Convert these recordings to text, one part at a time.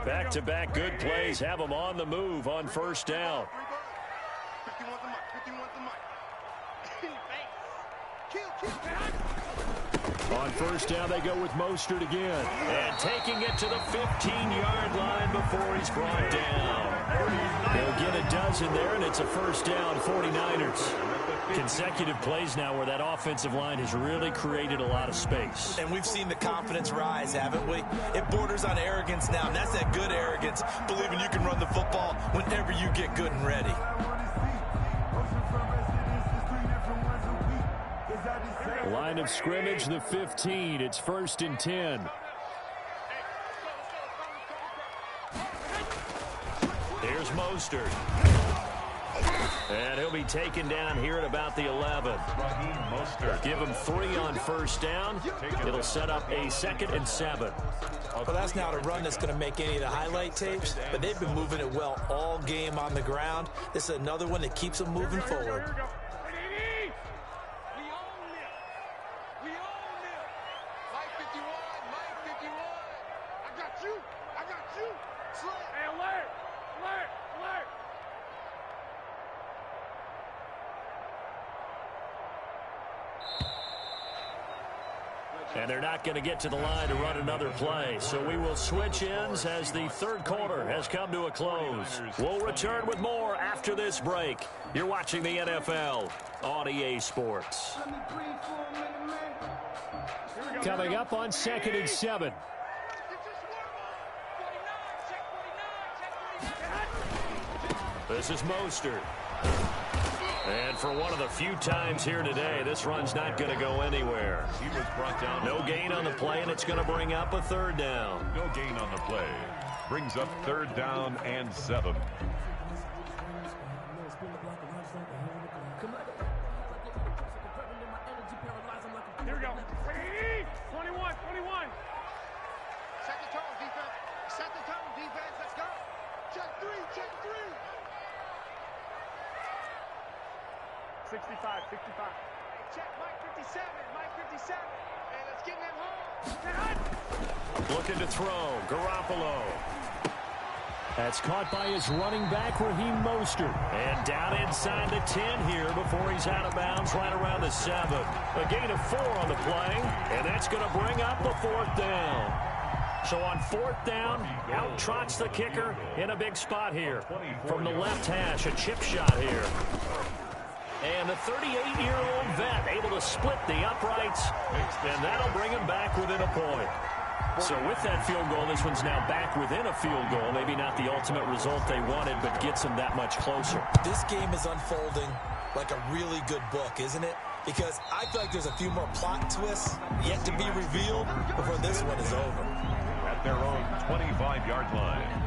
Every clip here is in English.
Back-to-back good plays have them on the move on first down. On first down, they go with Mostert again. And taking it to the 15-yard line before he's brought down. He'll get a dozen there, and it's a first down, 49ers. Consecutive plays now where that offensive line has really created a lot of space. And we've seen the confidence rise, haven't we? It borders on arrogance now, and that's that good arrogance, believing you can run the football whenever you get good and ready. Line of scrimmage, the 15. It's 1st and 10. Here's Mostert. And he'll be taken down here at about the 11. Give him 3 on first down. It'll set up a 2nd and 7. Well, that's not a run that's going to make any of the highlight tapes, but they've been moving it well all game on the ground. This is another one that keeps them moving forward. And they're not going to get to the line to run another play. So we will switch ends as the third quarter has come to a close. We'll return with more after this break. You're watching the NFL on EA Sports. Coming up on 2nd and 7. This is Mostert. And for one of the few times here today, this run's not going to go anywhere. He was brought down. No gain on the play, and it's going to bring up a 3rd down. No gain on the play. Brings up 3rd down and 7. Here we go. 21. Set the tone, defense. Set the tone, defense. Let's go. Check 3. 65. Check Mike 57. And let's get them home. Looking to throw. Garoppolo. That's caught by his running back, Raheem Mostert. And down inside the 10 here before he's out of bounds right around the 7. A gain of 4 on the play, and that's going to bring up the 4th down. So on 4th down, out trots the kicker in a big spot here. From the left hash, a chip shot here. And the 38-year-old vet able to split the uprights, and that'll bring him back within a point. So with that field goal, this one's now back within a field goal. Maybe not the ultimate result they wanted, but gets them that much closer. This game is unfolding like a really good book, isn't it? Because I feel like there's a few more plot twists yet to be revealed before this one is over. At their own 25-yard line.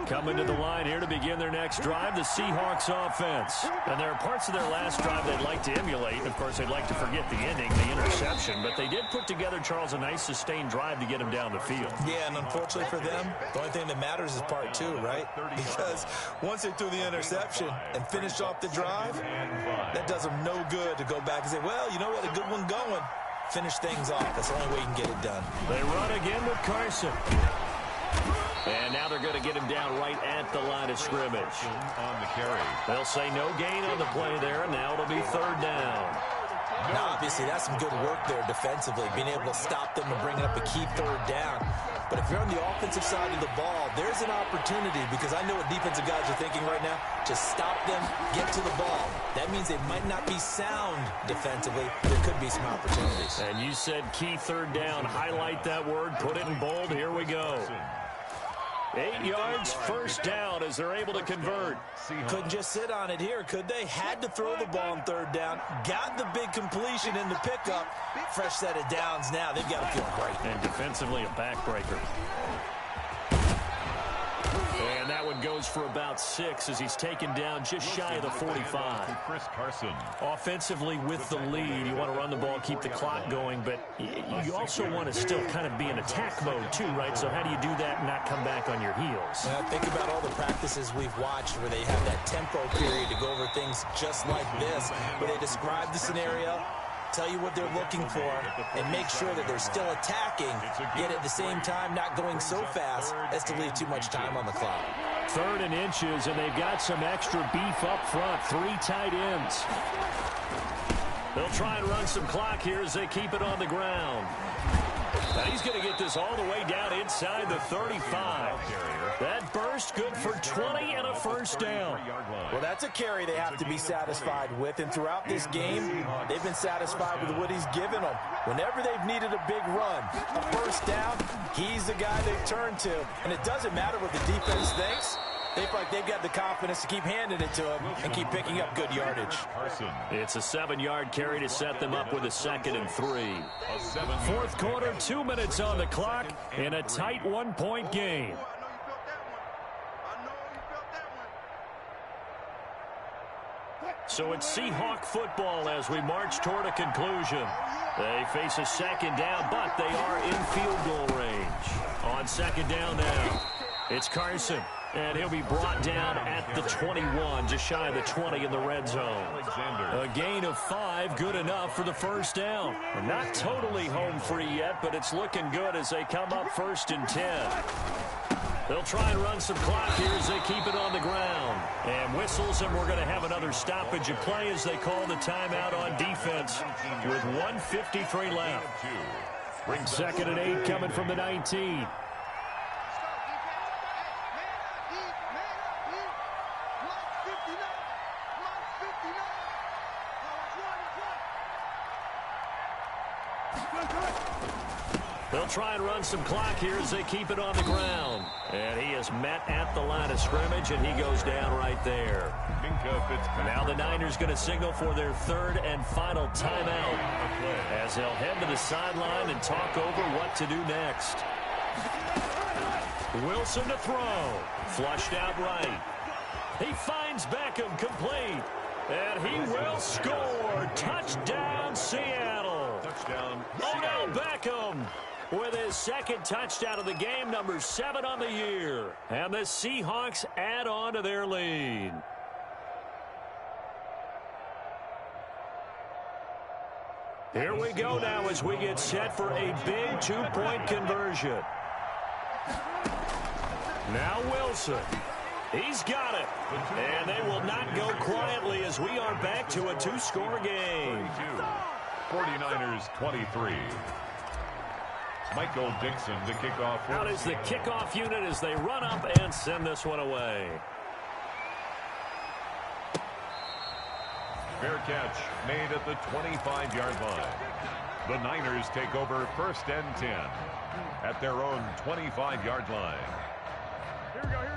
Coming to the line here to begin their next drive, the Seahawks offense. And there are parts of their last drive they'd like to emulate. Of course, they'd like to forget the ending, the interception. But they did put together, Charles, a nice sustained drive to get him down the field. Yeah, and unfortunately for them, the only thing that matters is part 2, right? Because once they threw the interception and finished off the drive, that does them no good to go back and say, well, you know, we had a good one going. Finish things off. That's the only way you can get it done. They run again with Carson. And now they're going to get him down right at the line of scrimmage. On the carry. They'll say no gain on the play there, and now it'll be 3rd down. Now, obviously, that's some good work there defensively, being able to stop them and bringing up a key 3rd down. But if you're on the offensive side of the ball, there's an opportunity, because I know what defensive guys are thinking right now. Just stop them, get to the ball. That means they might not be sound defensively. There could be some opportunities. And you said key 3rd down. Highlight that word. Put it in bold. Here we go. 8 yards, first down as they're able to convert. Couldn't just sit on it here, could they? Had to throw the ball on 3rd down. Got the big completion in the pickup. Fresh set of downs now. They've got to feel great. And defensively, a backbreaker. And that one goes goes for about 6 as he's taken down just shy of the 45. Chris Carson. Offensively with the lead, you want to run the ball, keep the clock going, but you also want to still kind of be in attack mode too, right? So how do you do that and not come back on your heels? Think about all the practices we've watched where they have that tempo period to go over things just like this, where they describe the scenario, tell you what they're looking for, and make sure that they're still attacking, yet at the same time not going so fast as to leave too much time on the clock. 3rd and inches, and they've got some extra beef up front. 3 tight ends. They'll try and run some clock here as they keep it on the ground. Now he's going to get this all the way down inside the 35. That burst good for 20 and a first down. Well, that's a carry they have to be satisfied with, and throughout this game, they've been satisfied with what he's given them. Whenever they've needed a big run, a first down, he's the guy they've turned to. And it doesn't matter what the defense thinks. They feel like they've got the confidence to keep handing it to him and keep picking up good yardage. It's a 7-yard carry to set them up with a 2nd and 3. 4th quarter, 2 minutes on the clock in a tight 1-point game. So it's Seahawk football as we march toward a conclusion. They face a 2nd down, but they are in field goal range. On 2nd down now, it's Carson. And he'll be brought down at the 21, just shy of the 20 in the red zone. A gain of 5, good enough for the first down. Not totally home free yet, but it's looking good as they come up 1st and 10. They'll try and run some clock here as they keep it on the ground. And whistles, and we're going to have another stoppage of play as they call the timeout on defense with 1:53 left. 2nd and 8 coming from the 19. They'll try and run some clock here as they keep it on the ground. And he is met at the line of scrimmage, and he goes down right there. Now the Niners going to signal for their 3rd and final timeout as they'll head to the sideline and talk over what to do next. Wilson to throw. Flushed out right. He finds Beckham complete. And he will score. Touchdown, Seattle. Touchdown, Odell Beckham with his 2nd touchdown of the game, number 7 on the year. And the Seahawks add on to their lead. Here we go now as we get set for a big 2-point conversion. Now Wilson. He's got it. And they will not go quietly as we are back to a 2-score game. 49ers 23. Michael Dixon to kick off. Out is the kickoff unit as they run up and send this one away. Fair catch made at the 25-yard line. The Niners take over 1st and 10 at their own 25-yard line.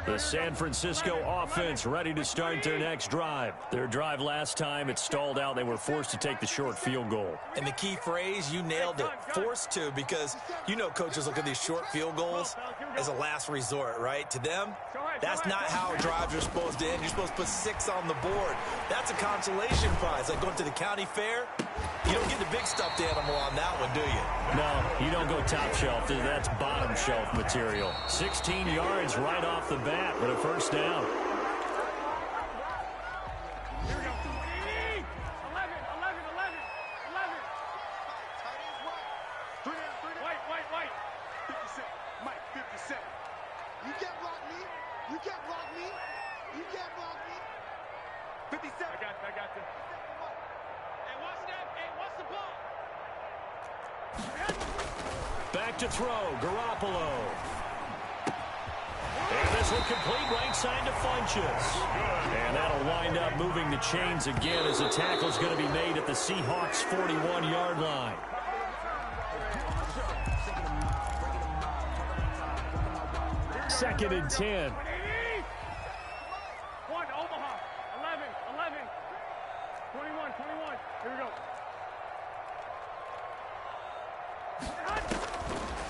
The San Francisco offense ready to start their next drive. Their drive last time, it stalled out. They were forced to take the short field goal. And the key phrase, you nailed it, forced to, because you know coaches look at these short field goals as a last resort, right? To them, that's not how drives are supposed to end. You're supposed to put 6 on the board. That's a consolation prize. Like going to the county fair, you don't get the big stuffed animal on that one, do you? No, you don't go top shelf. That's bottom shelf material. 16 yards right off the bat with a first down. Here we go. 11, 11, 11, 11. White. 57. Mike, 57. You can't block me. You can't block me. You can't block me. 57. I got this. Hey, watch that. Hey, watch the ball. Back to throw, Garoppolo. And this will complete right side to Funchess. And that'll wind up moving the chains again as the tackle's going to be made at the Seahawks' 41-yard line. Second and 10. 1, Omaha. 11. 21. Here we go.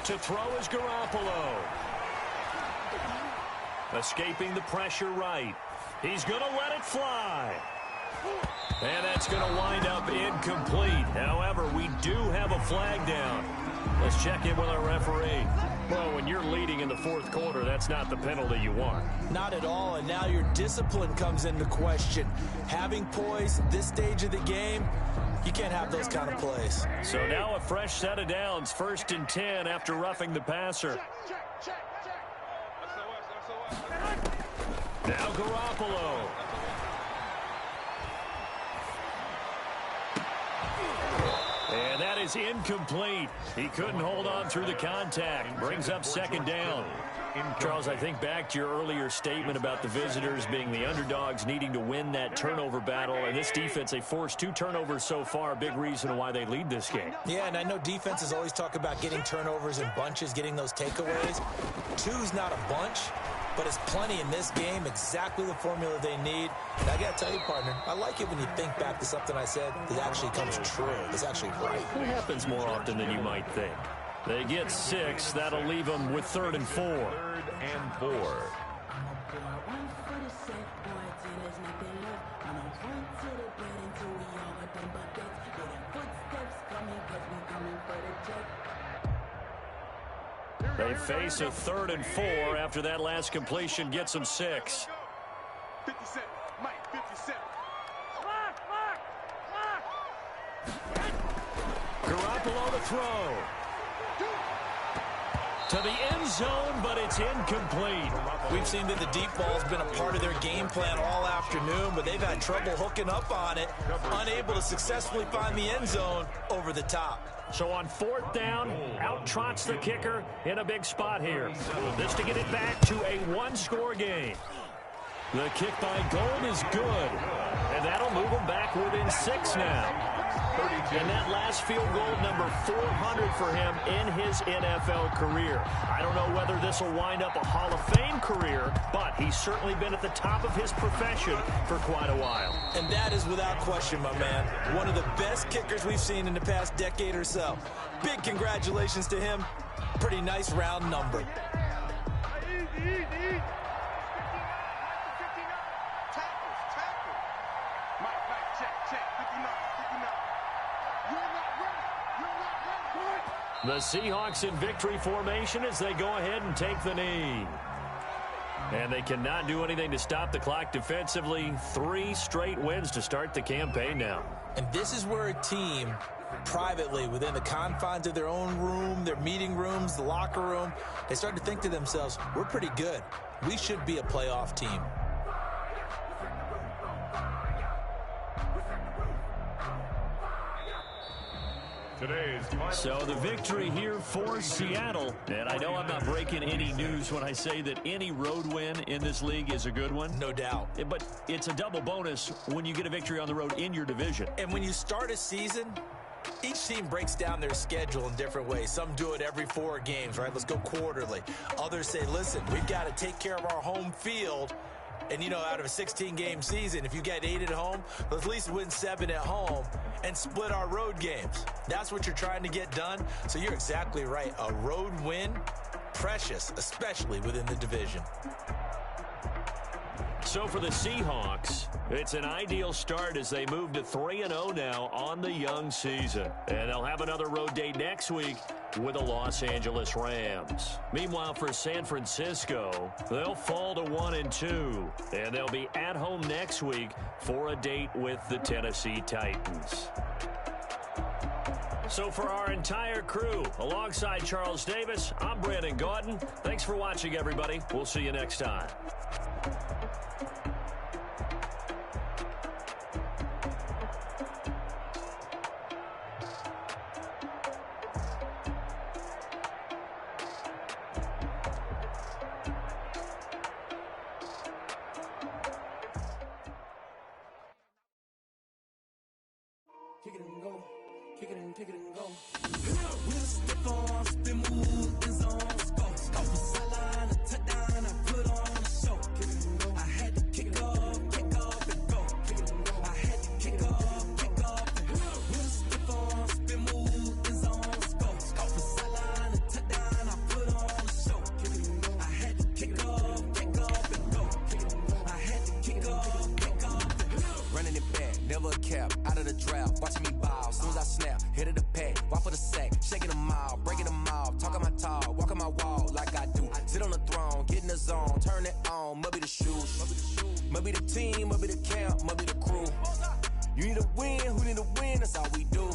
To throw is Garoppolo. Escaping the pressure right. He's going to let it fly. And that's going to wind up incomplete. However, we do have a flag down. Let's check in with our referee. Well, when you're leading in the fourth quarter, that's not the penalty you want. Not at all, and now your discipline comes into question. Having poise this stage of the game, you can't have those kind of plays. So now a fresh set of downs, 1st and 10 after roughing the passer. Now Garoppolo. And that is incomplete. He couldn't hold on through the contact. Brings up 2nd down. Charles, I think back to your earlier statement about the visitors being the underdogs, needing to win that turnover battle. And this defense, they forced 2 turnovers so far, a big reason why they lead this game. Yeah, and I know defenses always talk about getting turnovers in bunches, getting those takeaways. 2's not a bunch, but it's plenty in this game, exactly the formula they need. And I got to tell you, partner, I like it when you think back to something I said that actually comes true. It's actually right. It happens more often than you might think. They get 6. That'll leave them with 3rd and 4. 3rd and 4. They face a 3rd and 4 after that last completion gets them 6. 57, Mike, 57. Garoppolo to throw. To the end zone, but it's incomplete. We've seen that the deep ball's been a part of their game plan all afternoon, but they've had trouble hooking up on it, unable to successfully find the end zone over the top. So on 4th down, out trots the kicker in a big spot here. This to get it back to a 1-score game. The kick by Gold is good, and that'll move them back within 6 now. And that last field goal, number 400 for him in his NFL career. I don't know whether this will wind up a Hall of Fame career, but he's certainly been at the top of his profession for quite a while. And that is without question, my man. One of the best kickers we've seen in the past decade or so. Big congratulations to him. Pretty nice round number. The Seahawks in victory formation as they go ahead and take the knee. And they cannot do anything to stop the clock defensively. 3 straight wins to start the campaign now. And this is where a team, privately, within the confines of their own room, their meeting rooms, the locker room, they start to think to themselves, we're pretty good. We should be a playoff team. So the victory here for Seattle. And I know I'm not breaking any news when I say that any road win in this league is a good one. No doubt. But it's a double bonus when you get a victory on the road in your division. And when you start a season, each team breaks down their schedule in different ways. Some do it every 4 games, right? Let's go quarterly. Others say, listen, we've got to take care of our home field. And, you know, out of a 16-game season, if you get 8 at home, let's at least win 7 at home and split our road games. That's what you're trying to get done. So you're exactly right. A road win, precious, especially within the division. So for the Seahawks, it's an ideal start as they move to 3-0 now on the young season. And they'll have another road day next week with the Los Angeles Rams. Meanwhile, for San Francisco, they'll fall to 1-2. And they'll be at home next week for a date with the Tennessee Titans. So for our entire crew, alongside Charles Davis, I'm Brandon Gordon. Thanks for watching, everybody. We'll see you next time. Kick it and go. Kick it and kick it and go. We'll step on, spin, move, and zone. Go for sideline, a touchdown, I put on a show. Kick it and go. I had to kick off and go. Kick it and go. I had to kick off and go. We'll step on, spin, move, and zone. Go for sideline, a touchdown, I put on a show. Kick it and go. I had to kick off cap, out of the draft, watching me ball. Soon as I snap, hit of the pack, walk for the sack, shaking them all, breaking them all, talking my tall, walking my wall like I do. Sit on the throne, get in the zone, turn it on, must be the shoes, must be the team, must be the camp, must be the crew. You need a win, who need a win, that's all we do.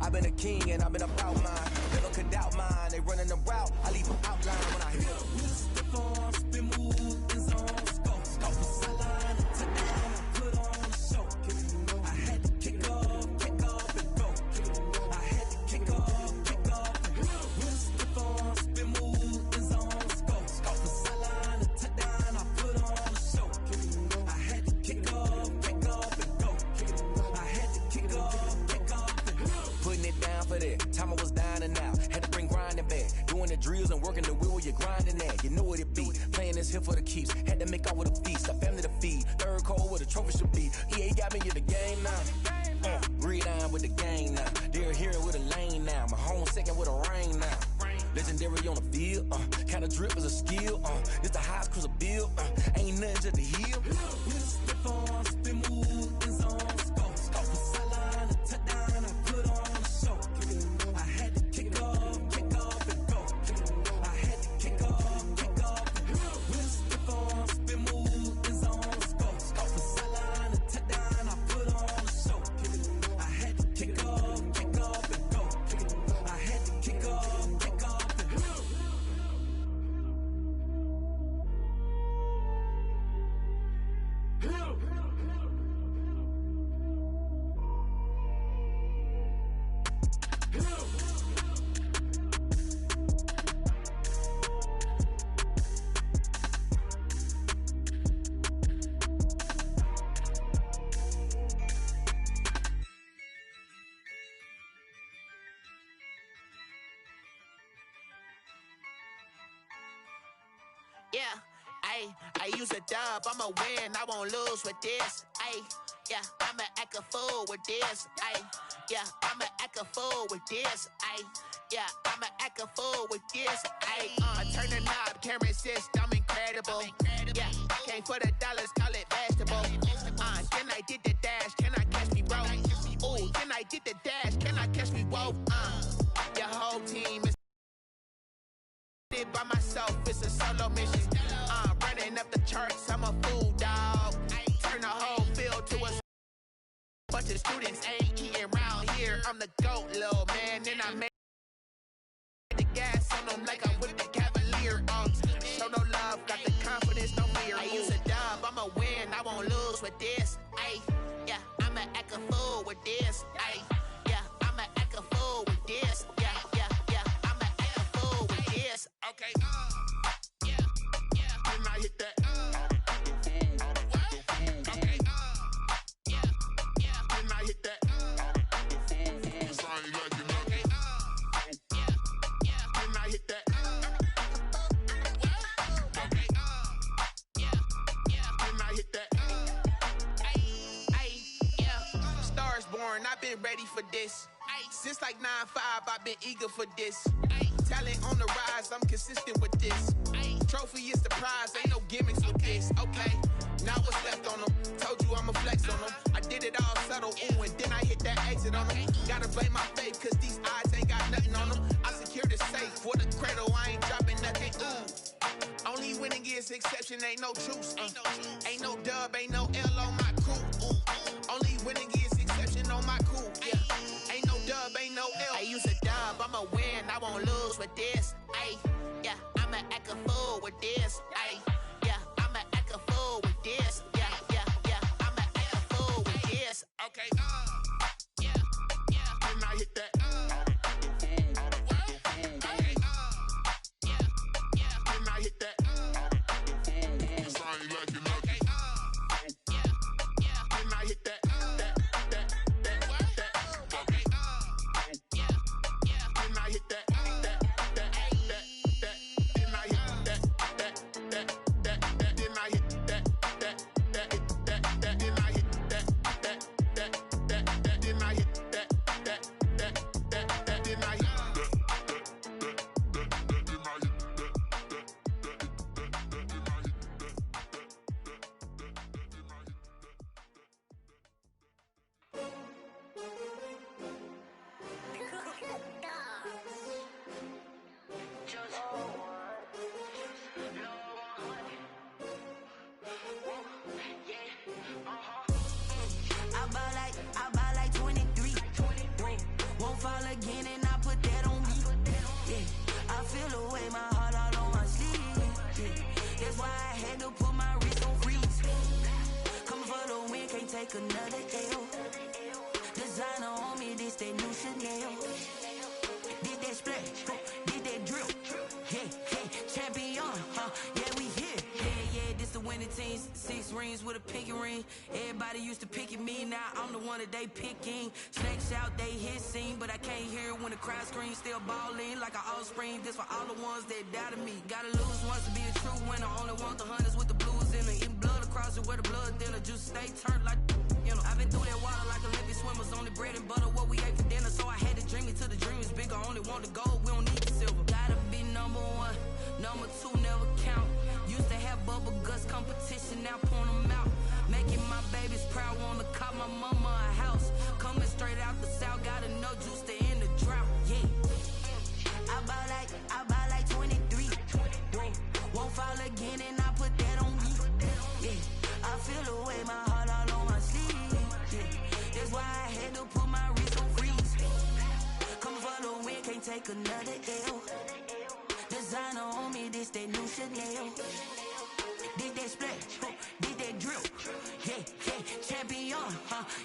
I've been a king and I've been about mine. Never could doubt mine, they running the route, I leave them outline when I hit them. With a stiff arm, spin move, in zone, scope for sideline, touchdown, put on a show. I had to kick off and go. I had to kick off and go. With a stiff arm, spin move, in zone, scope for sideline, touchdown, I put on a show. I had to kick off and go. I had to kick off and go. Putting it down for that. Time I was down and out. Had to bring grinding back. Doing the drills and working the wheel where you're grinding at. You know what it be. Playing this here for the keeps. Had to make out with a feast. A family to feed. Third cold where the trophy should be. EA got me in the game now. Breed on with the game now. They're here with a lane now. My home second with a rain now. Legendary on the field. Kinda drip is a skill. This the highest cruiser bill. Ain't nothing just to heal. With a stiff arm, spin move, in zone, scope for sideline, touchdown, I put on a show. I had to kick off and go. I had to kick off and go. With a stiff arm, spin move, in zone, scope for sideline, touchdown, I put on a show. I had to kick off and go. I had to kick off and go. Yeah, I use a dub, I'ma win, I won't lose with this. Yeah, I'ma act a fool with this. Yeah, I'ma act a fool with this. Yeah, I'ma act a fool with this. I turn the knob, can't resist, I'm incredible. Yeah, came for the dollars, call it vegetable. Then I did the dash, can I catch me, bro? Ooh, then I did the dash, can I catch me, whoa? Your whole team is by myself, it's a solo mission. Running up the charts, I'm a fool, dog. Turn the whole field to a bunch of students ain't eating round here. I'm the GOAT, little man, and I made the gas on them like I'm with the Cavalier. Show no love, got the confidence, no fear. I use a dub, I'ma win, I won't lose with this. Yeah, I'ma act a fool with this. Yeah, I'ma act a fool with this. Yeah, I'ma act a fool with this. Okay, yeah, then I hit that. Okay, yeah, then I hit that. Then I hit that. Okay, then I hit that. Yeah, stars born, I've been ready for this. Since like 9-5, I've been eager for this. Talent on the rise, I'm consistent with this. Trophy is the prize, ain't no gimmicks with this. Okay, now what's left on them? Told you I'ma flex on them. I did it all subtle, ooh, and then I hit that exit on them. Gotta blame my faith, cause these eyes ain't got nothing on them. I secured the safe for the cradle, I ain't dropping nothing, ooh. Only winning is exception, ain't no truce. Ain't no dub, ain't no L on my crew. Only winning is exception on my crew. Yeah, ain't no dub, ain't no L. I use a dub, I'ma win, I won't lose with this. Yeah, I'ma act a fool with this. Yeah, I'ma act a fool with this. Yeah, I'ma act a fool with this. Okay, yeah, then I hit that. Okay, yeah, then I hit that. Okay, yeah, then I hit that. Okay, yeah, then I hit that. Then I hit that. take another L. Designer on me, this that new Chanel. Did that splash, did that drill. Yeah, champion, yeah, we here. Yeah, this the winning team. 6 rings with a pinky ring. Everybody used to pick at me, now I'm the one that they picking. Snakes out, they hit scene, but I can't hear it when the crowd screams. Still balling like an offspring. This for all the ones that doubted me. Gotta lose once to be a true winner. Only want the hunters with the blues in it. Eating blood across it where the blood thinner. Juice stay turned like, you know. I've been through that water like Olympic swimmers. Only bread and butter, what we ate for dinner. So I had to dream it till the dream is bigger. Only want the gold, we don't need the silver. Gotta be number 1, number 2 never count. Used to have bubble guts competition, now point them out. Making my babies proud, wanna cop my mama a house. Coming straight out the south, gotta know juice to end the drought. Yeah, I buy like 23. Won't fall again, and I put that on me. Yeah, I feel the way, my heart all on my sleeve. Yeah, that's why I had to put my wrist on freeze. Coming for the win, can't take another L. Designer on me, this that new Chanel. Did that splash, did that drill. Yeah, champion,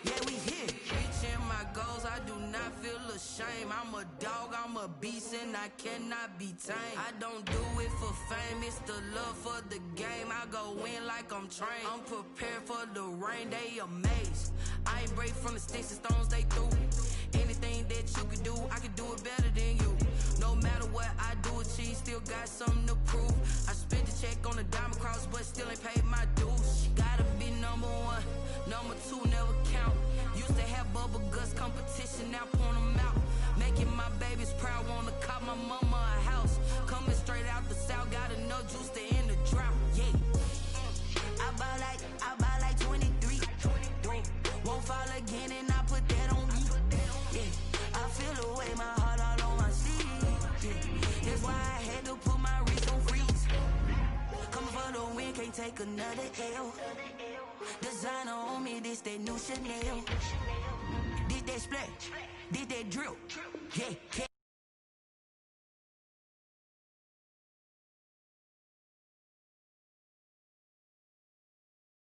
yeah, we here. Reaching my goals, I do not feel ashamed. I'm a dog, I'm a beast, and I cannot be tamed. I don't do it for fame, it's the love for the game. I go in like I'm trained. I'm prepared for the rain, they amazed. I ain't break from the sticks and stones they threw. Anything that you could do, I could do it better than you. No matter what I do, achieve, still got something to prove. I spent the check on the diamond cross, but still ain't paid my dues. Gotta be number 1, number 2 never count. Used to have bubble guts competition, now point them out. Making my babies proud, wanna cop my mama a house. Coming straight out the south, gotta know juice to end the drought. Yeah, I buy like 23. Won't fall again, and I put that on me. Yeah, I feel the way, my heart all on my sleeve. Yeah, that's why I had to put my wrist on freeze. Coming for the win, can't take another L. Designer on me, this that new Chanel. Did that splash, did that drill. Yeah.